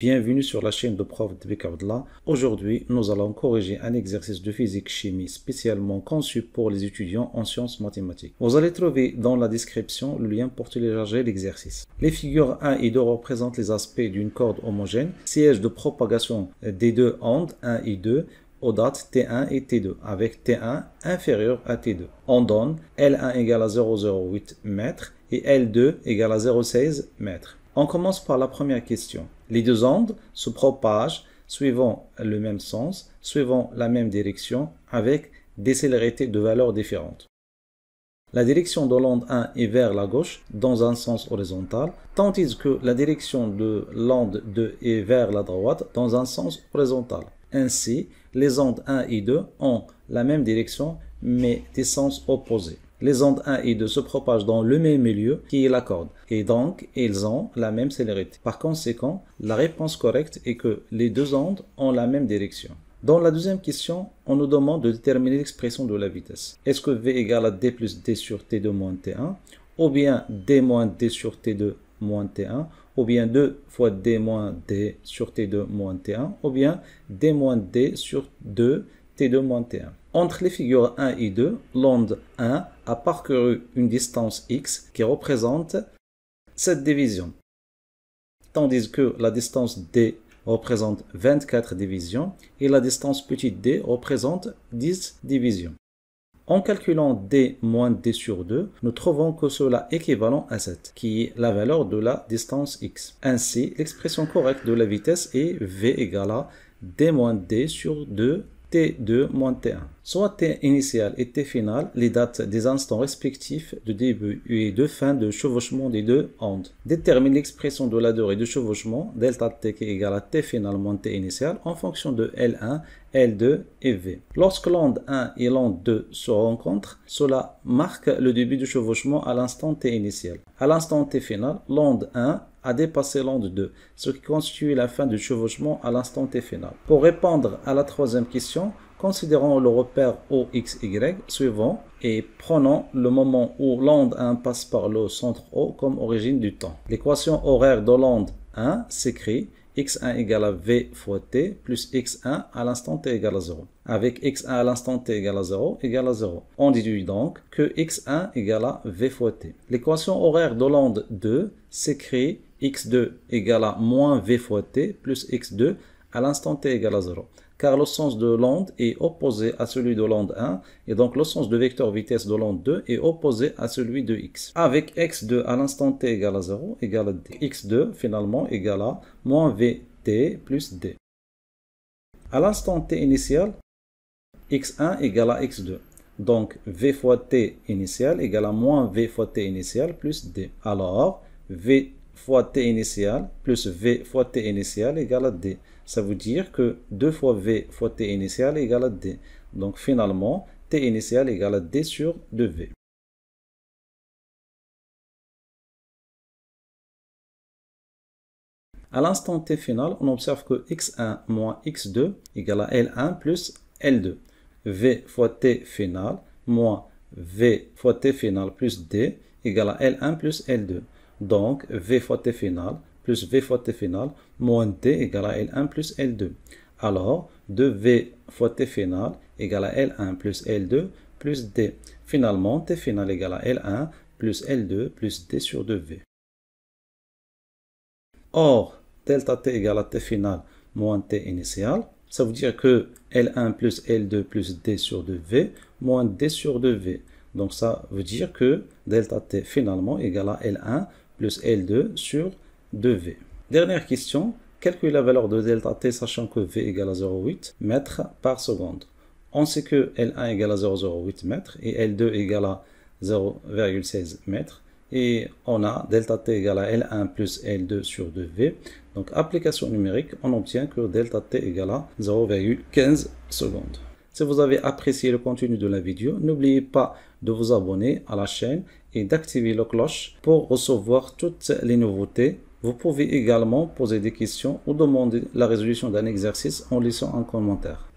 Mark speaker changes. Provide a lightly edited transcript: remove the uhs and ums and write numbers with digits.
Speaker 1: Bienvenue sur la chaîne de prof de Abdallah. Aujourd'hui, nous allons corriger un exercice de physique-chimie spécialement conçu pour les étudiants en sciences mathématiques. Vous allez trouver dans la description le lien pour télécharger l'exercice. Les figures 1 et 2 représentent les aspects d'une corde homogène, siège de propagation des deux ondes 1 et 2 aux dates T1 et T2, avec T1 inférieur à T2. On donne L1 égale à 0,08 m et L2 égale à 0,16 m. On commence par la première question. Les deux ondes se propagent suivant le même sens, suivant la même direction, avec des célérités de valeurs différentes. La direction de l'onde 1 est vers la gauche, dans un sens horizontal, tandis que la direction de l'onde 2 est vers la droite, dans un sens horizontal. Ainsi, les ondes 1 et 2 ont la même direction, mais des sens opposés. Les ondes 1 et 2 se propagent dans le même milieu qui est la corde, et donc ils ont la même célérité. Par conséquent, la réponse correcte est que les deux ondes ont la même direction. Dans la deuxième question, on nous demande de déterminer l'expression de la vitesse. Est-ce que V égale à D plus D sur T2 moins T1, ou bien D moins D sur T2 moins T1, ou bien 2 fois D moins D sur T2 moins T1, ou bien D moins D sur 2 T2 moins T1. Entre les figures 1 et 2, l'onde 1 a parcouru une distance x qui représente cette division, tandis que la distance d représente 24 divisions et la distance petite d représente 10 divisions. En calculant d moins d sur 2, nous trouvons que cela est équivalent à 7, qui est la valeur de la distance x. Ainsi, l'expression correcte de la vitesse est v égale à d moins d sur 2 T2 moins T1. Soit T initial et T final, les dates des instants respectifs de début et de fin de chevauchement des deux ondes. Détermine l'expression de la durée de chevauchement, delta T qui est égal à T final moins T initial, en fonction de L1, L2 et V. Lorsque l'onde 1 et l'onde 2 se rencontrent, cela marque le début du chevauchement à l'instant T initial. À l'instant T final, l'onde 1 a dépassé l'onde 2, ce qui constitue la fin du chevauchement à l'instant T final. Pour répondre à la troisième question, considérons le repère OXY suivant et prenons le moment où l'onde 1 passe par le centre O comme origine du temps. L'équation horaire de l'onde 1 s'écrit x1 égale à v fois t plus x1 à l'instant t égale à 0. Avec x1 à l'instant t égale à 0 égale à 0. On déduit donc que x1 égale à v fois t. L'équation horaire de l'onde 2 s'écrit x2 égale à moins v fois t plus x2 à l'instant t égale à 0. Car le sens de l'onde est opposé à celui de l'onde 1 et donc le sens de vecteur vitesse de l'onde 2 est opposé à celui de x. Avec x2 à l'instant t égale à 0 égale à d. x2 finalement égale à moins vt plus d. À l'instant t initial, x1 égale à x2. Donc v fois t initial égale à moins v fois t initial plus d. Alors v fois t initial plus v fois t initial égale à d. Ça veut dire que 2 fois v fois t initial égale à d. Donc finalement, t initial égale à d sur 2v. À l'instant t final, on observe que x1 moins x2 égale à L1 plus L2. v fois t final moins v fois t final plus d égale à L1 plus L2. Donc v fois t final plus v fois t final moins d égale à L1 plus L2. Alors, 2v fois t final égale à L1 plus L2 plus d. Finalement, t final égale à L1 plus L2 plus d sur 2v. Or, delta t égale à t final moins t initial, ça veut dire que L1 plus L2 plus d sur 2v moins d sur 2v. Donc ça veut dire que delta t finalement égale à L1 plus L2 sur 2v. Dernière question, calcule la valeur de delta t sachant que v égale à 0,8 mètres par seconde. On sait que L1 égale à 0,08 mètres et L2 égale à 0,16 mètres. Et on a delta t égale à L1 plus L2 sur 2v. Donc application numérique, on obtient que delta t égale à 0,15 secondes. Si vous avez apprécié le contenu de la vidéo, n'oubliez pas de vous abonner à la chaîne et d'activer la cloche pour recevoir toutes les nouveautés. Vous pouvez également poser des questions ou demander la résolution d'un exercice en laissant un commentaire.